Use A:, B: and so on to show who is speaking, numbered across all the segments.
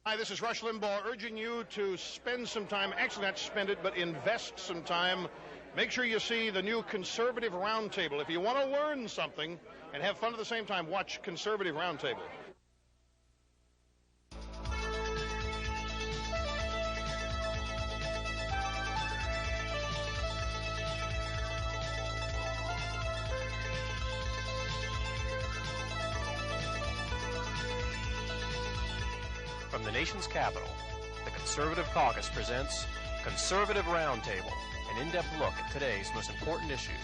A: Hi, this is Rush Limbaugh urging you to spend some time, actually not spend it, but invest some time. Make sure you see the new Conservative Roundtable. If you want to learn something and have fun at the same time, watch Conservative Roundtable.
B: From the nation's capital, the Conservative Caucus presents Conservative Roundtable, an in-depth look at today's most important issues.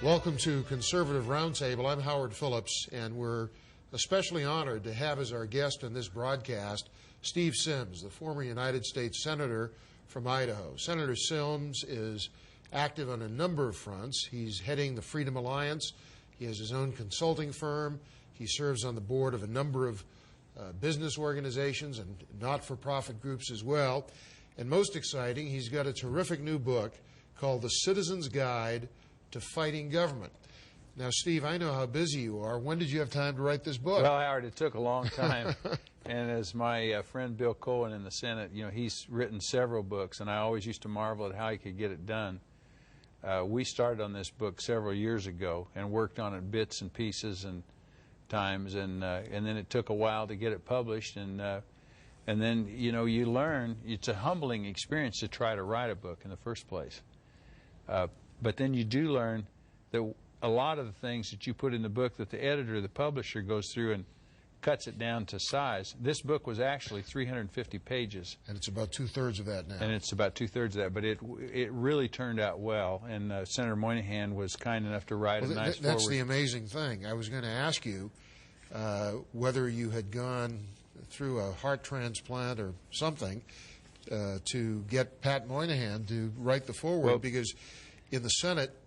C: Welcome to Conservative Roundtable. I'm Howard Phillips, and we're especially honored to have as our guest in this broadcast Steve Symms, the former United States Senator from Idaho. Senator Symms is active on a number of fronts. He's heading the Freedom Alliance. He has his own consulting firm. He serves on the board of a number of business organizations and not-for-profit groups as well. And most exciting, he's got a terrific new book called The Citizen's Guide to Fighting Government. Now, Steve, I know how busy you are. When did you have time to write this book?
D: Well, Howard, it took a long time. And as my friend Bill Cohen in the Senate, he's written several books, and I always used to marvel at how he could get it done. We started on this book several years ago and worked on it bits and pieces and times, and then it took a while to get it published, and then you learn. It's a humbling experience to try to write a book in the first place, but then you do learn that a lot of the things that you put in the book that the editor, the publisher, goes through and cuts it down to size. This book was actually 350 pages,
C: and it's about two-thirds of that now.
D: And it's about two-thirds of that, but it really turned out well, and Senator Moynihan was kind enough to write a nice forward.
C: That's the amazing thing. I was going to ask you whether you had gone through a heart transplant or something to get Pat Moynihan to write the foreword, because in the Senate,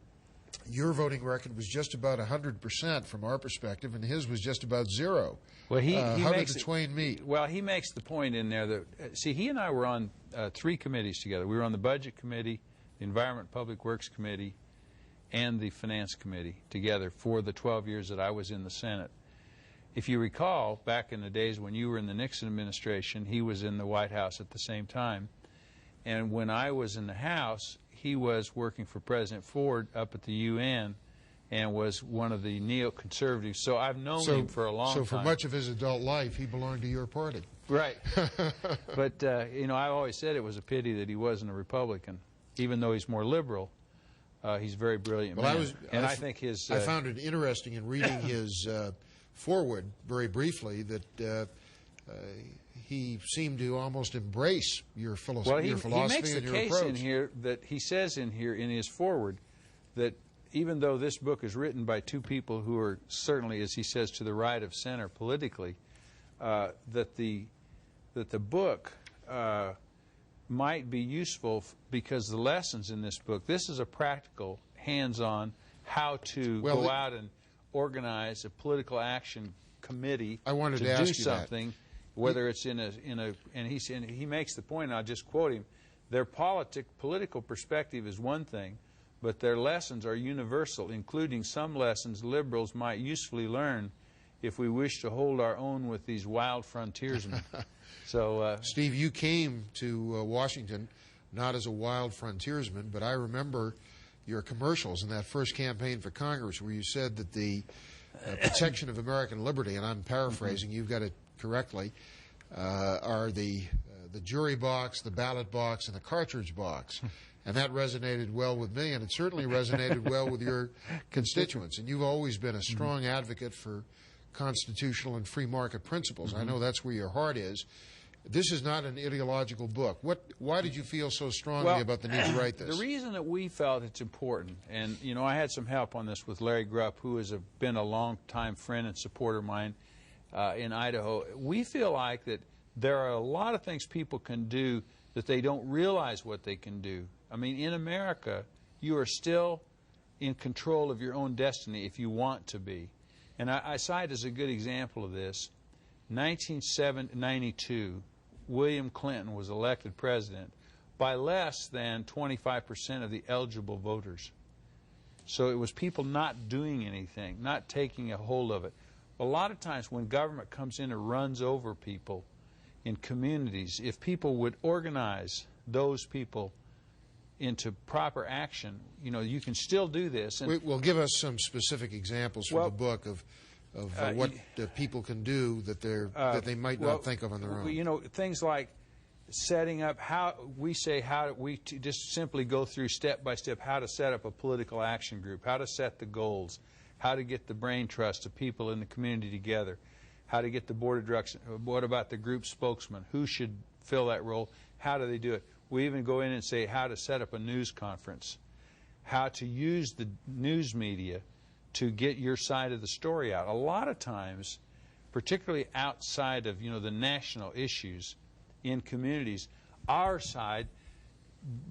C: your voting record was just about 100% from our perspective, and his was just about zero.
D: Well,
C: how did the twain meet?
D: Well, he makes the point in there that, see, he and I were on three committees together. We were on the Budget Committee, the Environment Public Works Committee, and the Finance Committee together for the 12 years that I was in the Senate. If you recall, back in the days when you were in the Nixon administration, he was in the White House at the same time. And when I was in the House, he was working for President Ford up at the UN and was one of the neoconservatives. So I've known him for a long time.
C: So for much of his adult life, he belonged to your party.
D: Right. But, I always said it was a pity that he wasn't a Republican. Even though he's more liberal, he's a very brilliant man. I think his...
C: I found it interesting in reading his foreword very briefly that he seemed to almost embrace your philosophy and your approach.
D: He makes the case in here that he says in his foreword that even though this book is written by two people who are certainly, as he says, to the right of center politically, that the book might be useful because the lessons in this book, this is a practical, hands-on, how to go out and organize a political action committee to do something. Whether it's in a and he makes the point, and I'll just quote him, their political perspective is one thing, but their lessons are universal, including some lessons liberals might usefully learn if we wish to hold our own with these wild frontiersmen. So,
C: Steve, you came to Washington not as a wild frontiersman, but I remember your commercials in that first campaign for Congress where you said that the protection of American liberty, and I'm paraphrasing, you've got it correctly, are the jury box, the ballot box, and the cartridge box. And that resonated well with me, and it certainly resonated well with your constituents. And you've always been a strong advocate for constitutional and free market principles. I know that's where your heart is. This is not an ideological book. Why did you feel so strongly about the need to write this?
D: The reason that we felt it's important, and I had some help on this with Larry Grupp, who has been a long-time friend and supporter of mine in Idaho. We feel like that there are a lot of things people can do that they don't realize what they can do. I mean, in America, you are still in control of your own destiny if you want to be. And I cite as a good example of this, 1992, William Clinton was elected president by less than 25% of the eligible voters. So it was people not doing anything, not taking a hold of it. A lot of times when government comes in and runs over people in communities, if people would organize those people into proper action, you know, you can still do this. And
C: Well, give us some specific examples from the book of what people can do that they might not think of on their own.
D: You know, things like setting up just simply go through step by step how to set up a political action group, how to set the goals, how to get the brain trust of people in the community together, how to get the board of direction, what about the group spokesman, who should fill that role, how do they do it. We even go in and say how to set up a news conference, how to use the news media to get your side of the story out. A lot of times, particularly outside of, you know, the national issues in communities, our side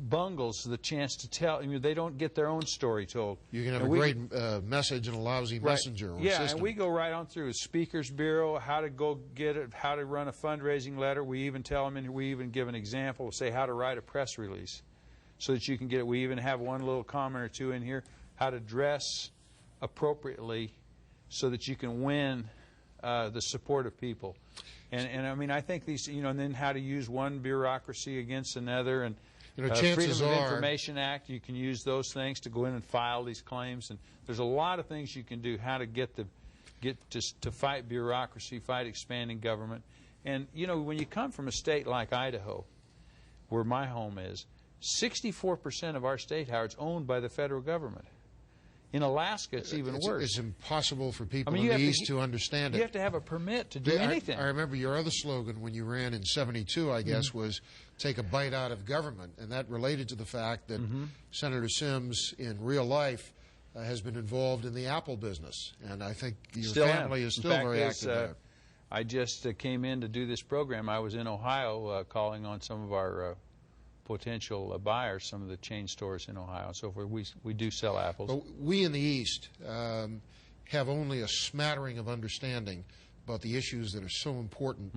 D: bungles the chance to tell. I mean, they don't get their own story told.
C: You can have a great message and a lousy messenger or system.
D: And we go right on through a speaker's bureau, how to go get it, how to run a fundraising letter. We even tell them, and we even give an example, say how to write a press release so that you can get it. We even have one little comment or two in here, how to dress appropriately so that you can win the support of people. And I mean, I think these, you know, and then how to use one bureaucracy against another, and
C: you know, chances
D: Freedom of
C: are,
D: Information Act, you can use those things to go in and file these claims, and there's a lot of things you can do how to get to fight bureaucracy, fight expanding government. And you know, when you come from a state like Idaho, where my home is, 64% of our state, Howard, is owned by the federal government. In Alaska, it's even worse.
C: It's impossible for people in the East to understand it.
D: You have to have a permit to do anything.
C: I remember your other slogan when you ran in '72, I guess, was take a bite out of government. And that related to the fact that Senator Symms, in real life, has been involved in the Apple business. And I think your family is still very active there.
D: I just came in to do this program. I was in Ohio calling on some of our potential buyers, some of the chain stores in Ohio and so forth. We do sell apples.
C: But we in the East have only a smattering of understanding about the issues that are so important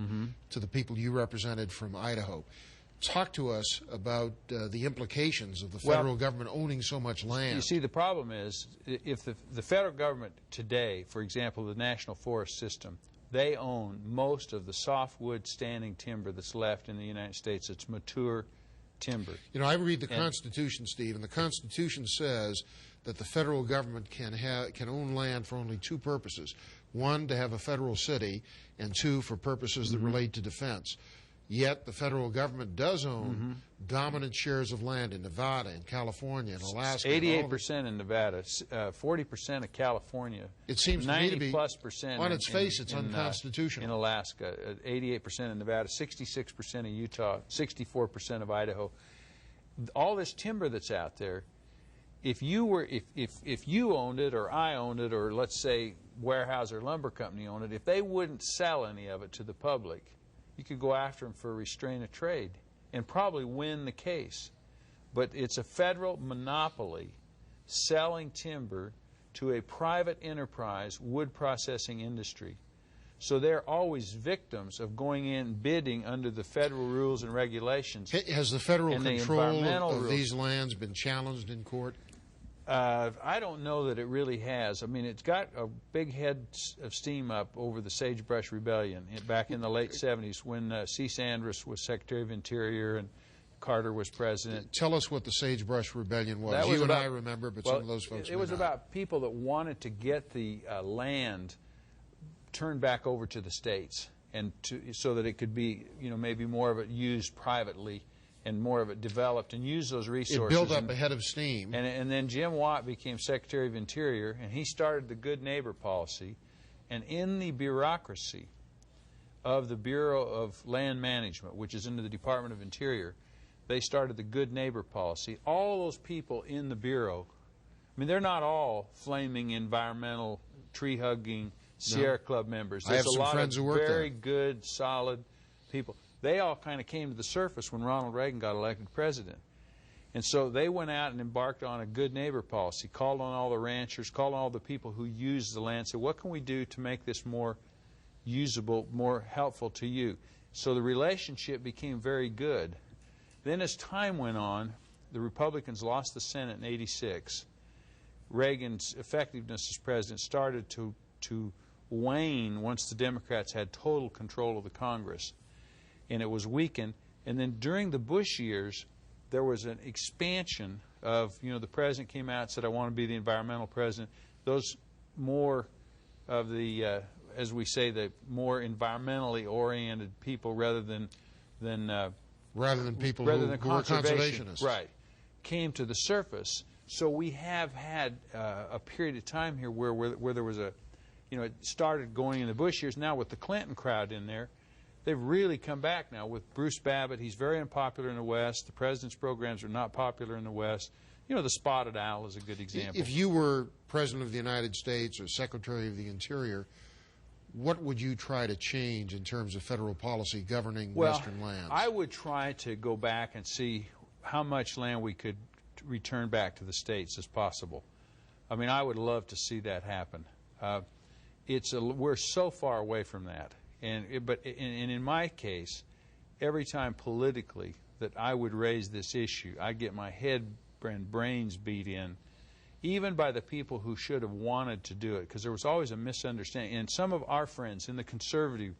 C: to the people you represented from Idaho. Talk to us about the implications of the federal government owning so much land.
D: You see, the problem is, if the federal government today, for example, the National Forest System, they own most of the softwood standing timber that's left in the United States. It's mature timber.
C: You know, I read the Constitution, Steve, and the Constitution says that the federal government can own land for only two purposes. One, to have a federal city, and two, for purposes that relate to defense. Yet the federal government does own dominant shares of land in Nevada, in California, in Alaska.
D: 88% in Nevada, 40% of California.
C: It seems to me to be,
D: +%
C: on its face, it's unconstitutional.
D: In Alaska, 88% in Nevada, 66% of Utah, 64% of Idaho. All this timber that's out there, if you owned it, or I owned it, or let's say Weyerhaeuser Lumber Company owned it, if they wouldn't sell any of it to the public, you could go after them for restraint of trade and probably win the case. But it's a federal monopoly selling timber to a private enterprise wood processing industry. So they're always victims of going in bidding under the federal rules and regulations.
C: Has the federal control of these lands been challenged in court?
D: I don't know that it really has. I mean, it's got a big head of steam up over the Sagebrush Rebellion back in the late 70s when C. Sanders was Secretary of Interior and Carter was president.
C: Tell us what the Sagebrush Rebellion was. You and I remember, but some of those folks may not.
D: It was about people that wanted to get the land turned back over to the states, and so that it could be, you know, maybe more of it used privately and more of it developed, and use those resources.
C: It built up a head of steam.
D: And then Jim Watt became Secretary of Interior, and he started the Good Neighbor policy. And in the bureaucracy of the Bureau of Land Management, which is under the Department of Interior, they started the Good Neighbor policy. All those people in the Bureau, I mean, they're not all flaming environmental, tree-hugging Sierra Club members.
C: There's
D: a lot of very good, solid people. They all kind of came to the surface when Ronald Reagan got elected president. And so they went out and embarked on a good neighbor policy, called on all the ranchers, called on all the people who use the land, said, what can we do to make this more usable, more helpful to you? So the relationship became very good. Then as time went on, the Republicans lost the Senate in '86. Reagan's effectiveness as president started to wane once the Democrats had total control of the Congress, and it was weakened. And then during the Bush years, there was an expansion of, the president came out and said, I want to be the environmental president. Those more of the, as we say, the more environmentally oriented people rather than
C: people who were conservationists.
D: Right, came to the surface. So we have had a period of time here where there was a, it started going in the Bush years. Now with the Clinton crowd in there, they've really come back now with Bruce Babbitt. He's very unpopular in the West. The president's programs are not popular in the West. The spotted owl is a good example.
C: If you were President of the United States or Secretary of the Interior, what would you try to change in terms of federal policy governing Western lands?
D: I would try to go back and see how much land we could return back to the states as possible. I mean, I would love to see that happen. We're so far away from that. And in my case, every time politically that I would raise this issue, I get my head and brains beat in, even by the people who should have wanted to do it, because there was always a misunderstanding. And some of our friends in the conservative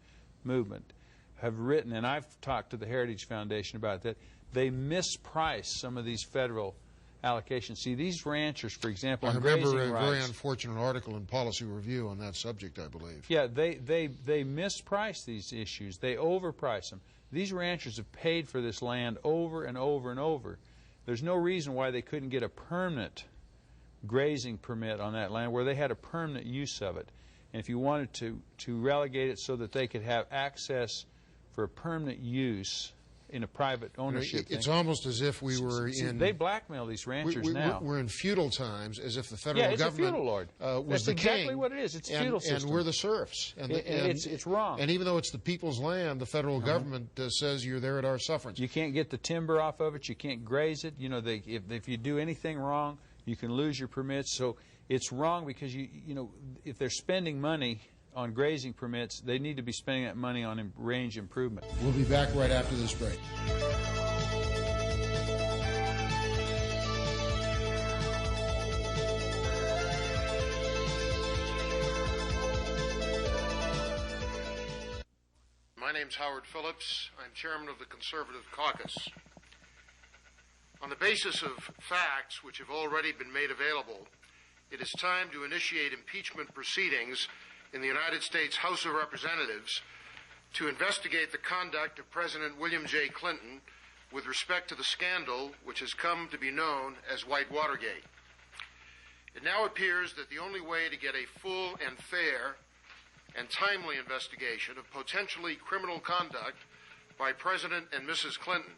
D: movement have written, and I've talked to the Heritage Foundation about that, they misprice some of these federal allocations. See, these ranchers, for example,
C: I remember a very unfortunate article in Policy Review on that subject, I believe.
D: Yeah, they misprice these issues. They overprice them. These ranchers have paid for this land over and over and over. There's no reason why they couldn't get a permanent grazing permit on that land where they had a permanent use of it. And if you wanted to relegate it so that they could have access for a permanent use in a private ownership
C: it's
D: thing.
C: Almost as if we were in...
D: They blackmail these ranchers now.
C: We're in feudal times, as if the federal government
D: a feudal lord.
C: Was the
D: exactly
C: king,
D: what it is. It's a feudal system.
C: And we're the serfs.
D: It's wrong.
C: And even though it's the people's land, the federal government says you're there at our sufferance.
D: You can't get the timber off of it. You can't graze it. If you do anything wrong, you can lose your permits. So it's wrong because, if they're spending money on grazing permits, they need to be spending that money on range improvement.
C: We'll be back right after this break. My name's Howard Phillips. I'm chairman of the Conservative Caucus. On the basis of facts which have already been made available, it is time to initiate impeachment proceedings in the United States House of Representatives to investigate the conduct of President William J. Clinton with respect to the scandal which has come to be known as White Watergate. It now appears that the only way to get a full and fair and timely investigation of potentially criminal conduct by President and Mrs. Clinton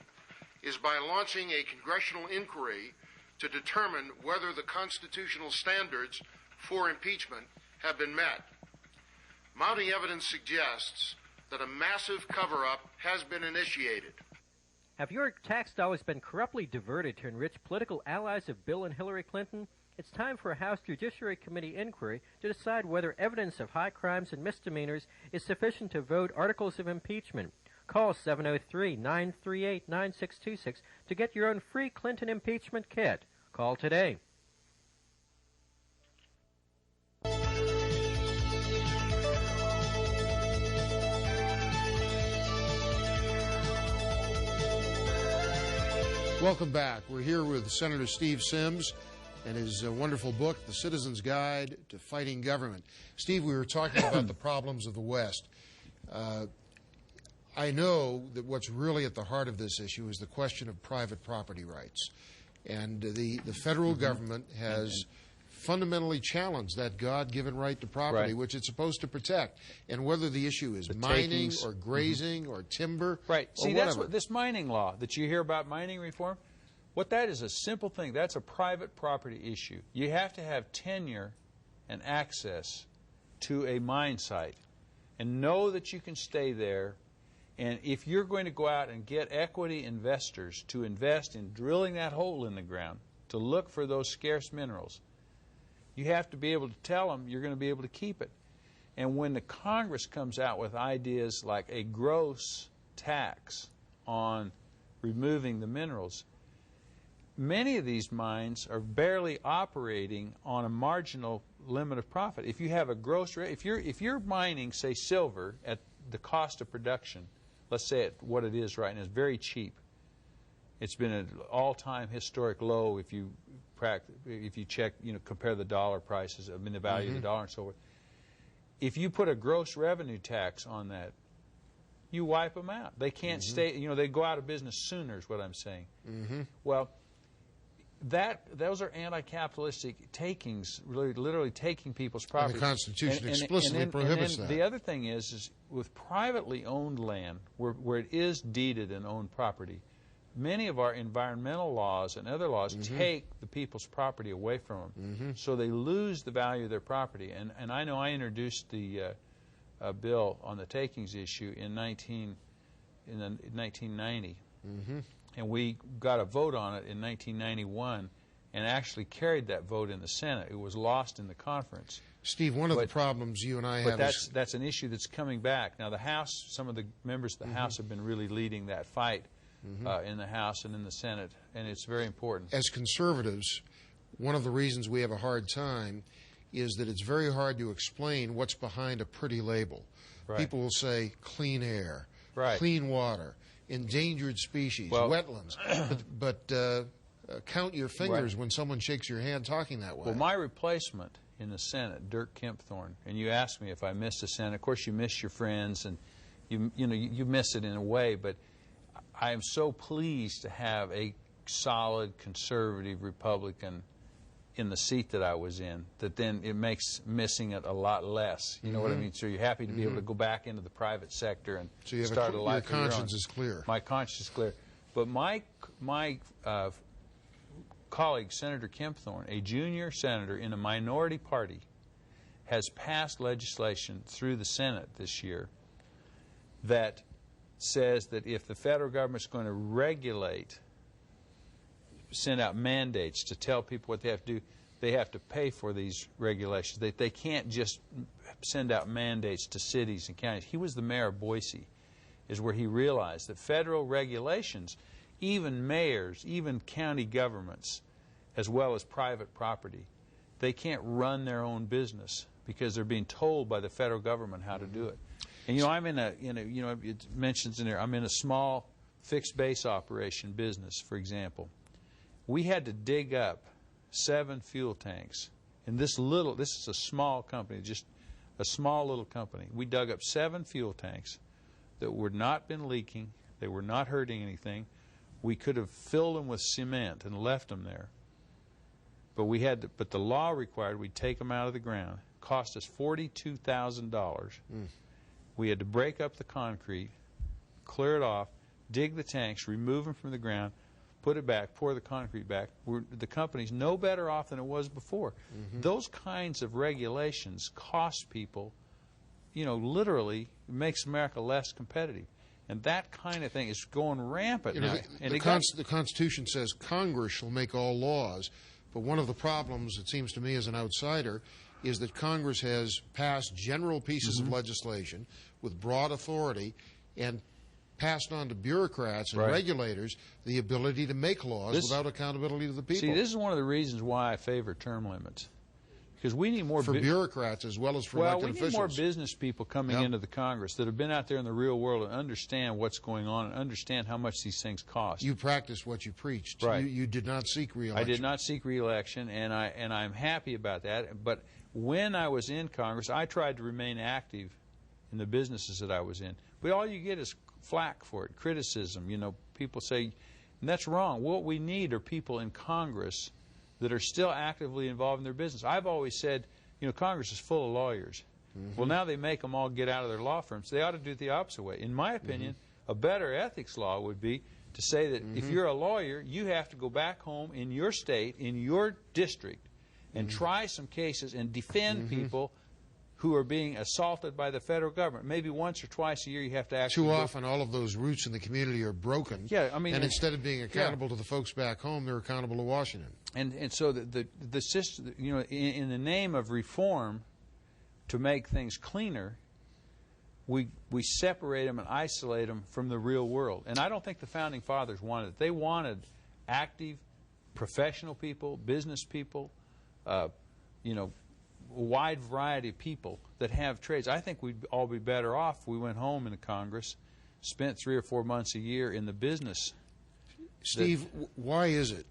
C: is by launching a congressional inquiry to determine whether the constitutional standards for impeachment have been met. Mounting evidence suggests that a massive cover-up has been initiated.
E: Have your tax dollars been corruptly diverted to enrich political allies of Bill and Hillary Clinton? It's time for a House Judiciary Committee inquiry to decide whether evidence of high crimes and misdemeanors is sufficient to vote articles of impeachment. Call 703-938-9626 to get your own free Clinton impeachment kit. Call today.
C: Welcome back. We're here with Senator Steve Symms and his wonderful book, The Citizen's Guide to Fighting Government. Steve, we were talking about the problems of the West. I know that what's really at the heart of this issue is the question of private property rights. And the federal government has fundamentally challenged that God-given right to property, which it's supposed to protect. And whether the issue is mining or grazing or timber or
D: See,
C: whatever.
D: that's what this mining law that you hear about, mining reform, what that is a simple thing. That's a private property issue. You have to have tenure and access to a mine site and know that you can stay there. And if you're going to go out and get equity investors to invest in drilling that hole in the ground to look for those scarce minerals, you have to be able to tell them you're going to be able to keep it. And when the Congress comes out with ideas like a gross tax on removing the minerals, many of these mines are barely operating on a marginal limit of profit. If you have a gross rate, if you're mining, say, silver at the cost of production, let's say at what it is right now, it's very cheap. It's been an all-time historic low if you check, compare the dollar prices, the value of the dollar and so forth. If you put a gross revenue tax on that, you wipe them out. They can't stay, they go out of business sooner is what I'm saying. Well, those are anti-capitalistic takings, really, literally taking people's property.
C: And the Constitution explicitly prohibits that.
D: The other thing is with privately owned land, where it is deeded and owned property, many of our environmental laws and other laws take the people's property away from them, so they lose the value of their property. And I know I introduced the bill on the takings issue in 1990, and we got a vote on it in 1991, and actually carried that vote in the Senate. It was lost in the conference.
C: Steve, one of the problems you and I have is...
D: that's an issue that's coming back. Now, the House, some of the members of the House have been really leading that fight in the House and in the Senate, and it's very important.
C: As conservatives, one of the reasons we have a hard time is that it's very hard to explain what's behind a pretty label.
D: Right.
C: People will say clean air,
D: right,
C: clean water, endangered species, wetlands, but count your fingers when someone shakes your hand talking that way.
D: Well, my replacement in the Senate, Dirk Kempthorne, and you asked me if I missed the Senate. Of course, you miss your friends, and you miss it in a way, but I am so pleased to have a solid conservative Republican in the seat that I was in, that then it makes missing it a lot less. You know what I mean? So you're happy to be able to go back into the private sector and start a life of your own.
C: Your conscience is clear.
D: My conscience is clear. But my colleague, Senator Kempthorne, a junior senator in a minority party, has passed legislation through the Senate this year that says that if the federal government is going to regulate, send out mandates to tell people what they have to do, they have to pay for these regulations. They can't just send out mandates to cities and counties. He was the mayor of Boise, is where he realized that federal regulations, even mayors, even county governments, as well as private property, they can't run their own business because they're being told by the federal government how to do it. And I'm in a, it mentions in there, I'm in a small fixed base operation business, for example. We had to dig up 7 fuel tanks. And this is a small company, just a small little company. We dug up 7 fuel tanks that were not been leaking. They were not hurting anything. We could have filled them with cement and left them there. But but the law required we take them out of the ground. It cost us $42,000. We had to break up the concrete, clear it off, dig the tanks, remove them from the ground, put it back, pour the concrete back. The company's no better off than it was before. Those kinds of regulations cost people, literally makes America less competitive. And that kind of thing is going rampant now.
C: The Constitution says Congress shall make all laws, but one of the problems, it seems to me as an outsider, is that Congress has passed general pieces of legislation with broad authority and passed on to bureaucrats and regulators the ability to make laws without accountability to the people.
D: See, this is one of the reasons why I favor term limits. Because we need more...
C: For bureaucrats as well as for elected officials.
D: Well, we need more business people coming into the Congress that have been out there in the real world and understand what's going on and understand how much these things cost.
C: You practiced what you preached.
D: Right.
C: You did not seek re-election.
D: I did not seek re-election, and I'm happy about that. But when I was in Congress, I tried to remain active in the businesses that I was in. But all you get is flack for it, criticism. People say, and that's wrong. What we need are people in Congress that are still actively involved in their business. I've always said, Congress is full of lawyers. Well, now they make them all get out of their law firms. They ought to do it the opposite way. In my opinion, a better ethics law would be to say that if you're a lawyer, you have to go back home in your state, in your district, and try some cases and defend people who are being assaulted by the federal government. Maybe once or twice a year you have to actually...
C: Too often all of those roots in the community are broken.
D: Yeah, I mean...
C: And instead of being accountable to the folks back home, they're accountable to Washington.
D: And so the system, in the name of reform to make things cleaner, we separate them and isolate them from the real world. And I don't think the Founding Fathers wanted it. They wanted active, professional people, business people, wide variety of people that have trades. I think we'd all be better off if we went home in the Congress, spent 3 or 4 months a year in the business.
C: Steve, why is it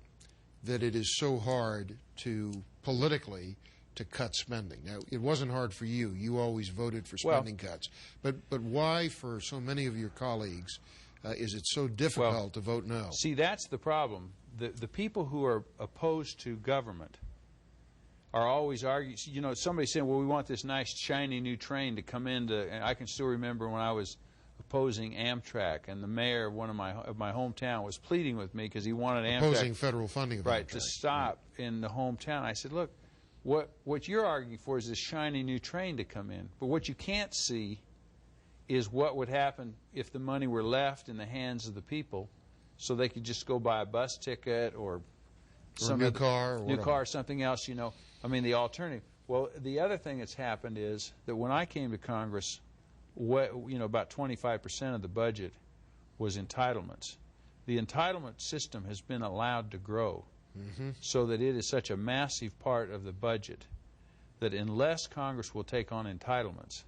C: that it is so hard to politically to cut spending? Now, it wasn't hard for you. You always voted for spending cuts. But why, for so many of your colleagues, is it so difficult to vote no?
D: See, that's the problem. The people who are opposed to government are always arguing. You know, somebody's saying, well, we want this nice, shiny new train to come into. And I can still remember when I was opposing Amtrak, and the mayor of my hometown was pleading with me because he wanted Amtrak.
C: Opposing federal funding of
D: Right,
C: Amtrak.
D: to stop in the hometown. I said, look, what you're arguing for is this shiny new train to come in. But what you can't see is what would happen if the money were left in the hands of the people so they could just go buy a bus ticket or some
C: new car
D: or something else, you know. I mean, the alternative. Well, the other thing that's happened is that when I came to Congress, about 25% of the budget was entitlements. The entitlement system has been allowed to grow so that it is such a massive part of the budget that unless Congress will take on entitlements,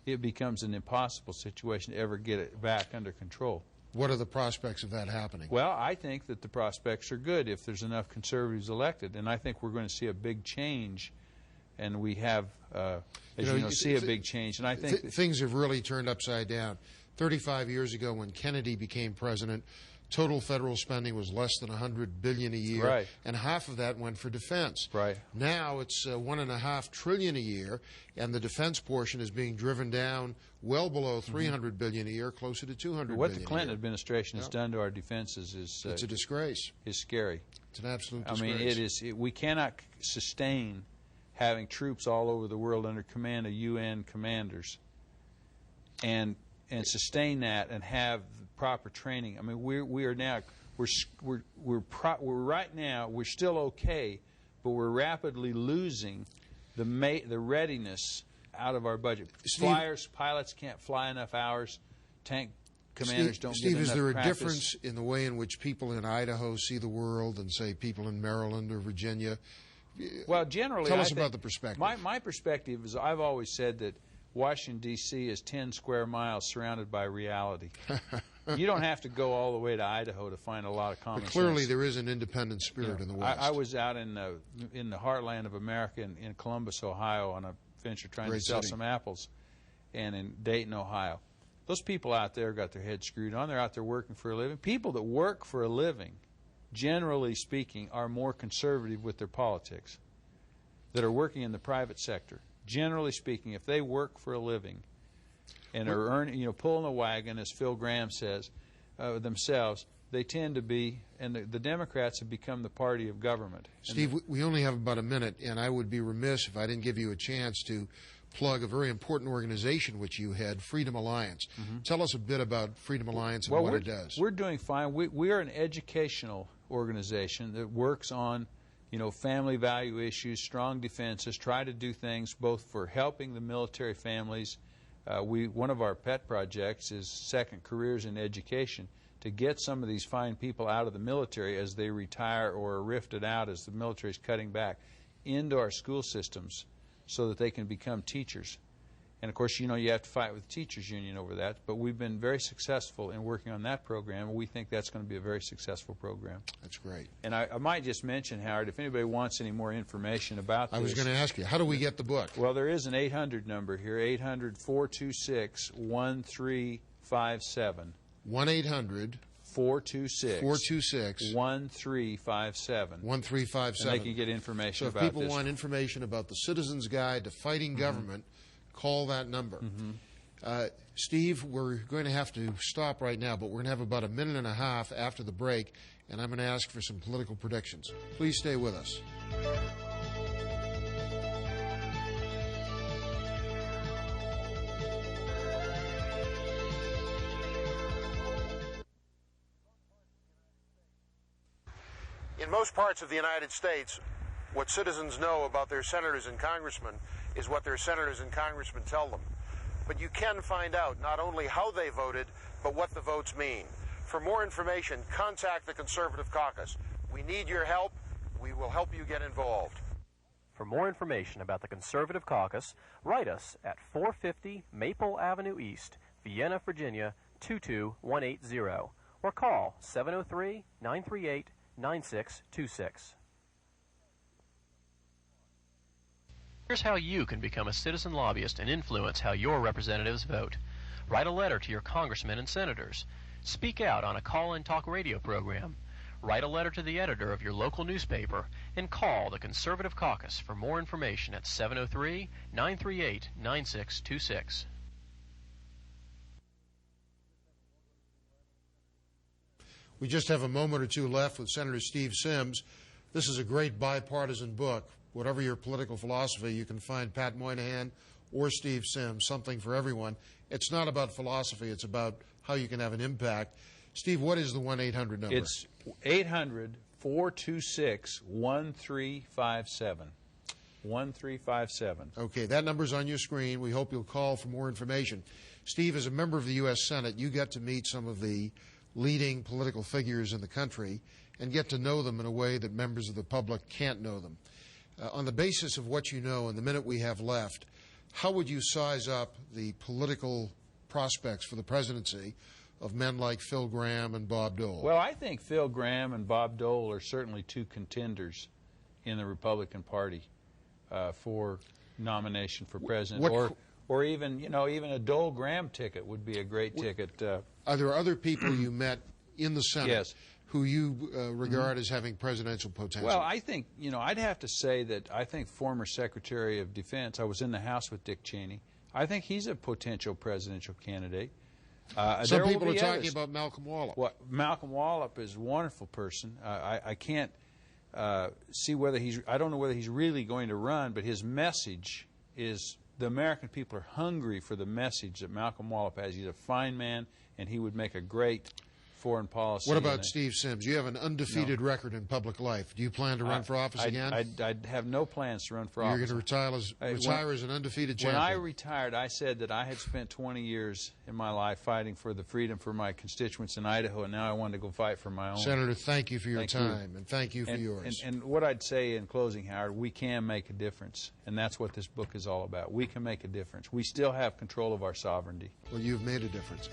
D: it becomes an impossible situation to ever get it back under control.
C: What are the prospects of that happening?
D: Well, I think that the prospects are good if there's enough conservatives elected, and I think we're going to see a big change, and we have, see a big change. And I think
C: things have really turned upside down. 35 years ago, when Kennedy became president, total federal spending was less than $100 billion a year,
D: right,
C: and half of that went for defense.
D: Right.
C: Now it's $1.5 trillion a year, and the defense portion is being driven down well below $300 billion a year, closer to $200 billion.
D: What the Clinton administration has done to our defenses is
C: it's a disgrace.
D: Is scary.
C: It's an absolute disgrace.
D: I mean, we cannot sustain having troops all over the world under command of UN commanders, and sustain that and have the proper training. I mean, we're still okay, but we're rapidly losing the readiness out of our budget.
C: Steve,
D: Pilots can't fly enough hours. Tank commanders don't
C: Steve,
D: get enough
C: is there a
D: practice.
C: difference in the way in which people in Idaho see the world and, say, people in Maryland or Virginia?
D: Well, generally,
C: tell us about the perspective.
D: My perspective is, I've always said that Washington, D.C. is 10 square miles surrounded by reality. You don't have to go all the way to Idaho to find a lot of common sense.
C: But clearly there is an independent spirit in the West.
D: I was out in the heartland of America in Columbus, Ohio, on a venture trying to sell some apples, and in Dayton, Ohio. Those people out there got their heads screwed on. They're out there working for a living. People that work for a living, generally speaking, are more conservative with their politics, that are working in the private sector. Generally speaking, if they work for a living and are earning, pulling a wagon, as Phil Graham says, themselves, they tend to be, and the Democrats have become the party of government.
C: Steve, we only have about a minute, and I would be remiss if I didn't give you a chance to plug a very important organization which you head, Freedom Alliance. Tell us a bit about Freedom Alliance and what it does.
D: We're doing fine. We are an educational organization that works on family value issues, strong defenses, try to do things both for helping the military families. One of our pet projects is Second Careers in Education, to get some of these fine people out of the military as they retire or are rifted out as the military is cutting back into our school systems so that they can become teachers. And of course, you have to fight with the teachers union over that, but we've been very successful in working on that program, and we think that's going to be a very successful program.
C: That's great.
D: And I might just mention, Howard, if anybody wants any more information about this.
C: I was going to ask you, how do we get the book?
D: Well, there is an 800 number here, 800-426-1357.
C: 1-800
D: 426 1357.
C: 1357.
D: And they can get information about
C: this. So if people
D: this.
C: want information about the Citizen's Guide to Fighting Government, call that number. Steve, we're going to have to stop right now, but we're going to have about a minute and a half after the break, and I'm going to ask for some political predictions. Please stay with us. In most parts of the United States, what citizens know about their senators and congressmen is what their senators and congressmen tell them. But you can find out not only how they voted, but what the votes mean. For more information, contact the Conservative Caucus. We need your help. We will help you get involved.
B: For more information about the Conservative Caucus, write us at 450 Maple Avenue East, Vienna, Virginia 22180, or call 703-938-9626. Here's how you can become a citizen lobbyist and influence how your representatives vote. Write a letter to your congressmen and senators. Speak out on a call-in talk radio program. Write a letter to the editor of your local newspaper, and call the Conservative Caucus for more information at 703-938-9626.
C: We just have a moment or two left with Senator Steve Symms. This is a great bipartisan book. Whatever your political philosophy, you can find Pat Moynihan or Steve Symms, something for everyone. It's not about philosophy. It's about how you can have an impact. Steve, what is the 1-800 number?
D: It's 800-426-1357. 1357.
C: Okay, that number's on your screen. We hope you'll call for more information. Steve, as a member of the U.S. Senate, you get to meet some of the leading political figures in the country and get to know them in a way that members of the public can't know them. On the basis of what you know in the minute we have left, how would you size up the political prospects for the presidency of men like Phil Gramm and Bob Dole?
D: Well, I think Phil Gramm and Bob Dole are certainly two contenders in the Republican Party for nomination for president. Or even, even a Dole-Gramm ticket would be a great ticket.
C: Are there other people you met in the Senate
D: yes.
C: who you regard as having presidential potential?
D: Well, I think, I'd have to say that I think former Secretary of Defense, I was in the House with Dick Cheney, I think he's a potential presidential candidate.
C: Some people are talking about Malcolm Wallop.
D: Well, Malcolm Wallop is a wonderful person. I can't see whether I don't know whether he's really going to run, but his message is the American people are hungry for the message that Malcolm Wallop has. He's a fine man, and he would make a great foreign policy.
C: What about Steve Symms? You have an undefeated record in public life. Do you plan to run for office again?
D: I'd have no plans to run for office.
C: You're going to retire as an undefeated champion.
D: When I retired, I said that I had spent 20 years in my life fighting for the freedom for my constituents in Idaho, and now I wanted to go fight for my own.
C: Senator, thank you for your time, and thank you for yours.
D: And what I'd say in closing, Howard, we can make a difference, and that's what this book is all about. We can make a difference. We still have control of our sovereignty.
C: Well, you've made a difference.